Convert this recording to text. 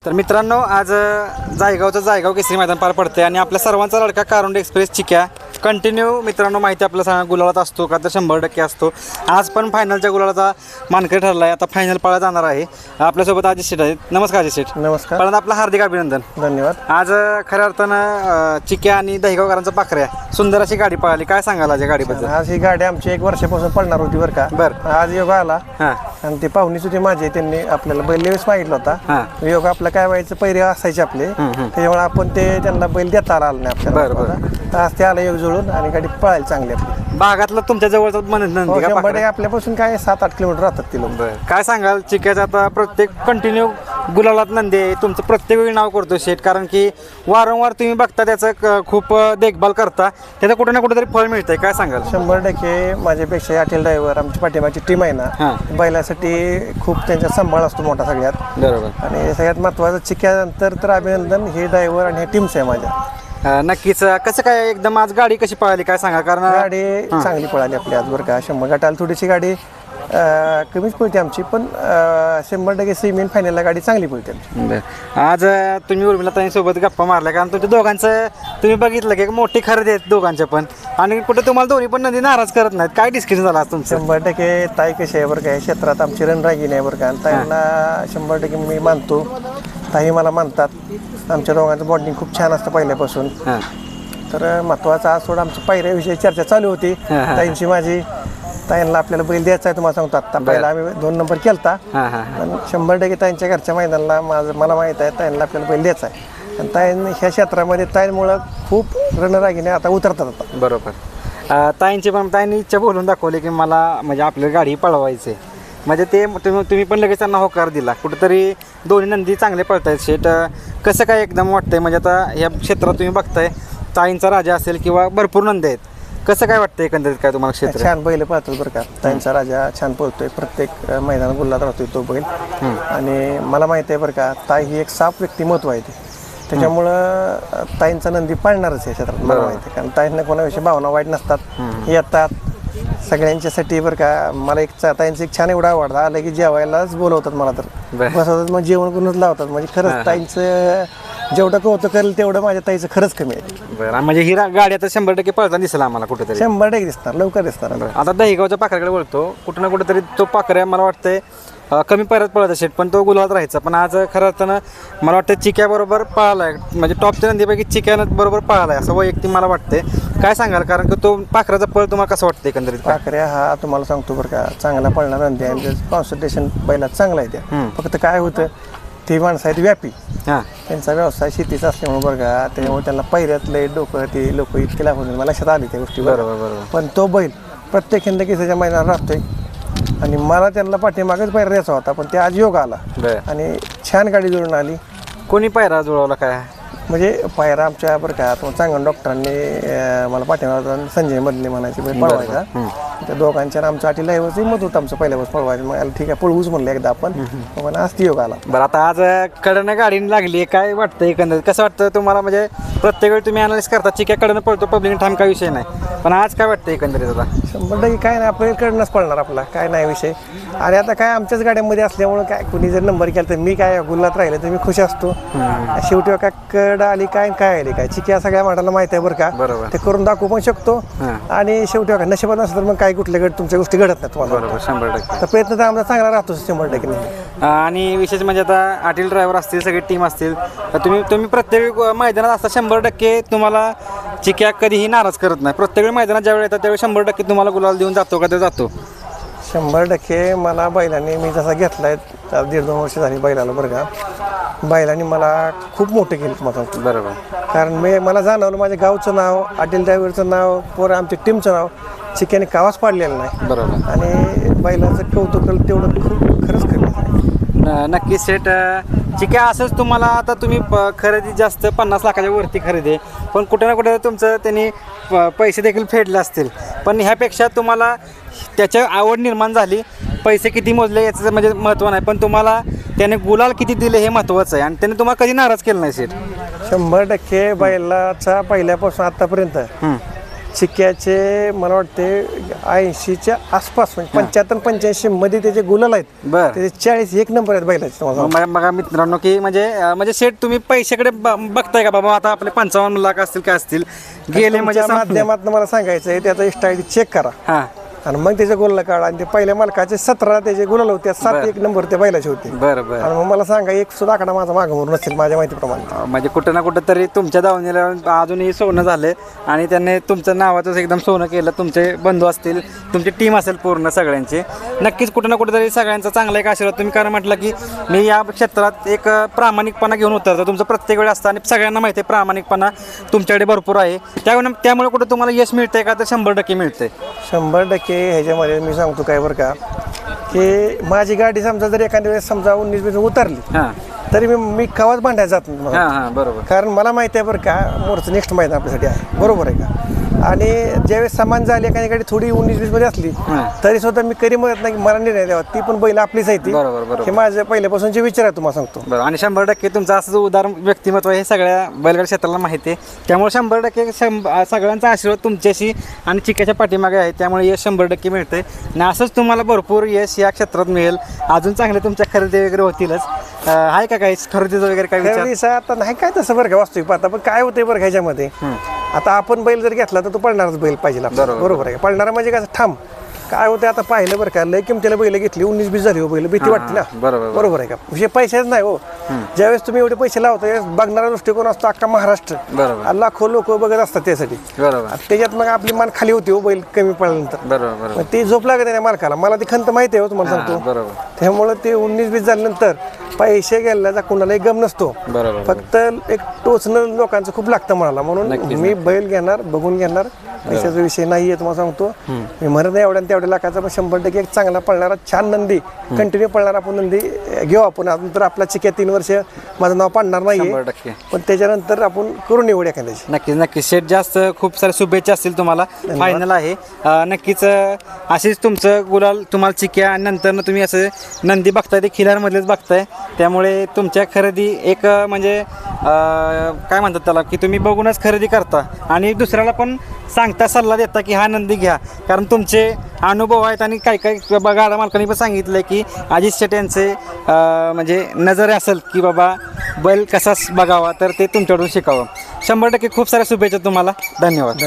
तर मित्रांनो आज जायगाव केसरी मैदान पार पडते आणि आपल्या सर्वांचा लडका कारुंडे एक्सप्रेस चिक्या कंटिन्यू मित्रांनो माहिती आपल्याला सांगा गुलालात असतो का तर 100% असतो. आज पण फायनलच्या गुलालाचा मानकरी ठरला आहे. आता फायनल पळा जाणार आहे. आपल्यासोबत अजित शेठ आहेत. नमस्कार अजित शेठ. नमस्कार. पहिल्यांदा आपलं हार्दिक अभिनंदन. धन्यवाद. आज खऱ्या अर्थानं चिक्या आणि दहिगावकरांचा पाखऱ्या सुंदर अशी गाडी पळाली. काय सांगाल आज या गाडीबद्दल? आज ही गाडी आमची 1 वर्षापासून पळणार होती बरं का. बरं. आज योग आला हां आणि ते पाहुणी सुद्धा माझे त्यांनी आपल्याला बैल वेळेस मागितलं होता. हां योग आपलं काय व्हायचं पहिरे असायचे आपले त्याच्यामुळे आपण ते त्यांना बैल देता आला नाही बरं, आपल्याला. तर आज ते आलं योग जुळून आणि गाडी पळायला चांगली आपली. भागातलं तुमच्या जवळचा नंदी का पाखऱ्या? आपल्यापासून काय 7-8 किलोमीटर राहतात ती लोक. काय सांगाल चिक्याचं आता प्रत्येक कंटिन्यू गुलालात नंदी आहे. तुमचं प्रत्येक वेळी नाव करतो शेठ, कारण की वारंवार तुम्ही बघता त्याचं खूप देखभाल करता, त्याचं कुठे ना कुठेतरी फळ मिळतंय. काय सांगाल? 100% माझ्यापेक्षा अटील ड्रायव्हर आमची पाठीमागची टीम आहे ना, बैलासाठी खूप त्यांचा सांभाळ असतो मोठा सगळ्यात. बरोबर. आणि सगळ्यात महत्त्वाचं चिक्यानंतर तर अभिनंदन हे ड्रायव्हर आणि हे टीम्स आहे माझ्या. नक्कीच. कसं काय एकदम आज गाडी कशी पळाली काय सांगा? कारण गाडी चांगली पळाली आपली आज बरं का. 100 गटाला थोडीशी गाडी कमीच पळते आमची, पण 100% सेमी फायनलला गाडी चांगली पळते आमची. आज तुम्ही उर्मिलाताईंसोबत गप्पा मारल्या, कारण तुमच्या दोघांचं तुम्ही बघितलं की मोठी खरेदी आहेत दोघांच्या पण, आणि कुठे तुम्हाला दोन्ही पण नदी नाराज करत नाहीत. काय डिस्कशन झालं आज तुमचं? 100% ताई कशी आहे बरं का. या क्षेत्रात आमची रणरागिणी आहे बरं का. आणि ताईंना 100% मी मानतो, ताई मला मानतात. आमच्या दोघांचं बॉन्डिंग खूप छान असतं पहिल्यापासून. तर महत्त्वाचं आज थोडं आमचं पायऱ्याविषयी चर्चा चालू होती ताईंची माझी. ताईंना आपल्याला बैल द्यायचा आहे तुम्हाला सांगतो. आत्ता पहिला आम्ही 2 नंबर केलता, पण 100% ताईंच्या घरच्या मैदानाला मला माहीत आहे ताईंना आपल्याला बैल द्यायचा आहे. आणि ताईंनी ह्या क्षेत्रामध्ये ताईंमुळं खूप रणरागिने आता उतरतात आता. बरोबर. ताईंनी इच्छा बोलून दाखवली की मला म्हणजे आपली गाडी पळवायची, म्हणजे ते तुम्ही पण लगेच त्यांना होकार दिला. कुठेतरी दोन्ही नंदी चांगले पळतायत शेट. कसं काय एकदम वाटतंय, म्हणजे आता या क्षेत्रात तुम्ही बघताय ताईंचा राजा असेल किंवा भरपूर नंदी आहेत, कसं काय वाटतं एकंदरीत काय तुम्हाला क्षेत्र? छान बैल पळतो बरं का. ताईंचा राजा छान पळतोय, प्रत्येक मैदानात गुल्लात राहतोय तो बैल. आणि मला माहिती आहे बरं का, ताई ही एक साफ व्यक्तिमत्व आहे ते, त्याच्यामुळं ताईंचा नंदी पाळणारच आहे क्षेत्रात मला माहिती आहे. कारण ताईंना कोणाविषयी भावना वाईट नसतात, येतात सगळ्यांच्यासाठी बरं का. मला ताईंचं एक छान एवढं आवडतं, आलं की जेवायलाच बोलवतात मला, तर बसवतात मग जेवण करूनच लावतात. म्हणजे खरंच ताईंचं जेवढं कौतुक करेल तेवढं माझ्या ताईचं खरंच कमी आहे. बरं. म्हणजे ही गाडी आता 100% पळताना दिसेल आम्हाला कुठेतरी. 100% दिसणार, लवकर दिसणार. आता दहिगावच्या पाखऱ्याकडे बोलतो, कुठं ना कुठेतरी तो पाखऱ्या मला वाटतंय कमी पैरात पळत असेल, पण तो गुलाबात राहायचा. पण आज खरं असताना मला वाटतं चिक्याबरोबर पळालाय, म्हणजे टॉपच्या नंदीपैकी चिक्यानं बरोबर पळालाय असं वैयक्तिक मला वाटतंय. काय सांगाल? कारण की तो पाखराचा पळ तुम्हाला कसं वाटतं एकंदरीत? पाखऱ्या हा तुम्हाला सांगतो बरं का, चांगला पळणार नंदी आहे. कॉन्सन्ट्रेशन बैलात चांगला आहे त्या. फक्त काय होतं, ते माणसं आहेत व्यापी, त्यांचा व्यवसाय शेतीचा असल्यामुळे बरं का, त्यामुळे त्यांना पहिऱ्यातले डोकं ते लोक इतके लागून मला लक्षात आली त्या गोष्टी. बरोबर. पण तो बैल प्रत्येक हिंद केसाच्या मैदानात राहतोय आणि मला त्यांना पाठीमागच पायरा द्यायचा होता, पण ते आज योग आला आणि छान गाडी जुळून आली. कोणी पायरा जुळवला काय? म्हणजे पायरा आमच्या बरं का चांगल्या डॉक्टरांनी मला पाठीमागा संजय मधले म्हणायचे पळवायचा. त्या दोघांच्या आमच्या अटी लाईवच मत होतं आमचं पहिल्यापासून पळवायचं. मग ठीक आहे पळवूच म्हणलं एकदा आपण, पण आज ती योग आला. बरं. आता आज कडनं गाडी लागली, काय वाटतं एकंदरीत? कसं वाटतं तुम्हाला? म्हणजे प्रत्येक वेळी तुम्ही अनालिस करता चिक्या कडनं पळतो पब्लिक ठाम काय विषय नाही, पण आज काय वाटतं एकंदरीत? आता 100% काय नाही, आपल्याला कडनंच पळणार आपला काय नाही विषय. आणि आता काय आमच्याच गाड्यांमध्ये असल्यामुळं काय कुणी जर नंबर केला तर मी काय गुल्लात राहिले तर मी खुश असतो. शेवटी काय कड आली काय आली काय, चिक्या सगळ्या माठाला माहिती आहे बरं का. बरोबर. ते करून दाखवू पण शकतो. आणि शेवटी काय नशिबात नसतं तर मग काय कुठल्या तुमच्या गोष्टी घडत नाही तुम्हाला. बरोबर. 100%. तर प्रयत्न तर आमचा चांगला राहतो 100%. आणि विशेष म्हणजे आता आटील ड्रायव्हर असतील, सगळी टीम असतील, तुम्ही प्रत्येक मैदानात असता 100% तुम्हाला चिक्या कधीही नाराज करत नाही. प्रत्येक वेळी मैदानात ज्यावेळी येतात त्यावेळी 100% तुम्हाला गुलाल देऊन जातो का? ते जातो 100%. मला बैलांनी मी जसा घेतलाय 1.5-2 वर्ष झाली बैलाला बरं का, बैलांनी मला खूप मोठं केलं तुम्हाला सांगतो. बरोबर. कारण मला जाणवलं माझ्या गावचं नाव, अटील ड्रायव्हरचं नाव, पोरं आमच्या टीमचं नाव चिक्याने कावाच पाडलेलं नाही. बरोबर. आणि बैलाचं कौतुक तेवढं खूप खरंच कमी. नक्कीच सेट. चिक्या असंच तुम्हाला आता तुम्ही खरेदी जास्त 50 लाखाच्या वरती खरेदी आहे, पण कुठे ना कुठे तुमचं त्यांनी पैसे देखील फेडले असतील, पण ह्यापेक्षा तुम्हाला त्याच्या आवड निर्माण झाली. पैसे किती मोजले याचं म्हणजे महत्त्व नाही, पण तुम्हाला त्याने गुलाल किती दिले हे महत्त्वाचं आहे. आणि त्याने तुम्हाला कधी नाराज केलं नाही सेट. 100% बैलाचा पहिल्यापासून आतापर्यंत चिक्याचे मला वाटते 80च्या आसपास म्हणजे 75-85 मध्ये त्याचे गुलाल आहेत. बर. त्याचे 40 एक नंबर आहेत बैलाचे तुम्हाला. बघा मित्रांनो की म्हणजे शेठ तुम्ही पैशाकडे बघताय का बाबा आता आपले 55 लाख असतील काय असतील गेले म्हणजे माध्यमात मला सांगायचं आहे त्याचा स्टाईल चेक करा हा आणि मग त्याचे गुलाल काढा आणि ते पहिल्या मालकाचे 17 त्याचे गुलाल होते 7 एक नंबर ते बैलाचे होते. बरं बरं. आणि मग मला सांगा एक सुद्धा आकडा माझा मागं नसेल माझ्या माहितीप्रमाणे. म्हणजे कुठं ना कुठं तरी तुमच्या दावणीला अजूनही सोनं झालं आणि त्यांनी तुमचं नावाचं एकदम सोनं केलं. तुमचे बंधू असतील तुमची टीम असेल पूर्ण सगळ्यांची नक्कीच कुठं ना कुठं तरी सगळ्यांचा चांगला एक आशीर्वाद तुम्ही कारण म्हटलं की मी या क्षेत्रात एक प्रामाणिकपणा घेऊन उतरतो. तुमचं प्रत्येक वेळ असतं आणि सगळ्यांना माहिती आहे प्रामाणिकपणा तुमच्याकडे भरपूर आहे. त्यामुळे कुठं तुम्हाला यश मिळतंय का तर 100% मिळतंय. 100% ह्याच्यामध्ये मी सांगतो काय बरं का की माझी गाडी समजा जर एखाद्या वेळेस समजा 19-20 उतरली हां तरी मी कवाच भांडायला जात नाही. हां बरोबर. कारण मला माहिती आहे बरं का मोरचं नेक्स्ट मैदान आपल्यासाठी आहे. बरोबर आहे का. आणि ज्यावेळेस सामान झाली एखादी गाडी थोडी 19-20 मध्ये असली तरी सुद्धा मी कधी म्हणत नाही की मला निर्णय द्यावा ती पण बैल आपलीच आहे ती. हे माझं पहिल्यापासूनचे विचार आहे तुम्हाला सांगतो. बरं. आणि 100% तुमचं असं उदाहरण व्यक्तिमत्व हे सगळ्या बैलगाडी क्षेत्राला माहिती आहे. त्यामुळे 100% सगळ्यांचा आशीर्वाद तुमच्याशी आणि चिक्याच्या पाठीमागे आहे. त्यामुळे यश 100% मिळतंय आणि असंच तुम्हाला भरपूर यश या क्षेत्रात मिळेल. अजून चांगले तुमच्या खरेदी वगैरे होतीलच. आहे का काही खरेदीचं वगैरे काय विचार? आता नाही काय तसं बरं का वास्तविक पाहता पण काय होतंय बरं का ह्याच्यामध्ये आता आपण बैल जर घेतला तर तो पळणारच बैल पाहिजे आपल्याला. बरोबर आहे. पळणारा म्हणजे कसं ठाम काय होतं आता पाहिलं बरं का लय किमतीला बैल घेतली 19-20 झाली हो बैल भीती वाटते ना. बरोबर आहे का. विषय पैशाच नाही हो. ज्यावेळेस तुम्ही एवढे पैसे लावता बघणारा दृष्टिकोन असतो अख्खा महाराष्ट्र लाखो लोक बघत असतात त्यासाठी. त्याच्यात मग आपली मान खाली होती हो बैल कमी पडल्यानंतर ती झोप लागत नाही मालकाला. मला ती खंत माहिती आहे हो तुम्हाला सांगतो. त्यामुळे ते 19-20 झाल्यानंतर पैसे गेल्याचा कोणालाही गम नसतो. फक्त एक टोचणं लोकांचं खूप लागतं म्हणाला म्हणून मी बैल घेणार बघून घेणार. पैशाचा विषय नाहीये तुम्हाला सांगतो. मी म्हणत नाही एवढ्या तेवढ्या लाखाचा पण 100% एक चांगला पळणारा छान नंदी कंटिन्यू पळणारा आपण नंदी घेऊ आपण. अजून तर आपला चिक्या 3 वर्ष माझं नाव पाडणार नाहीये पण त्याच्यानंतर आपण करून निवड एखाद्याची. नक्कीच शेठ जास्त खूप साऱ्या शुभेच्छा असतील तुम्हाला. फायनल आहे नक्कीच असेच तुमचं गुलाल तुम्हाला चिक्या आणि नंतर तुम्ही असं नंदी बघताय ते खिलारमधलेच बघताय. त्यामुळे तुमच्या खरेदी एक म्हणजे काय म्हणतात त्याला की तुम्ही बघूनच खरेदी करता आणि दुसऱ्याला पण सांगता सल्ला देता की हा नंदी घ्या. कारण तुमचे अनुभव आहेत आणि काही गाडा मालकांनी पण सांगितलं की अजित शेठ यांचे म्हणजे नजर असेल की बाबा बैल कसा बघावा तर ते तुमच्याकडून शिकावं. 100% खूप साऱ्या शुभेच्छा तुम्हाला. धन्यवाद.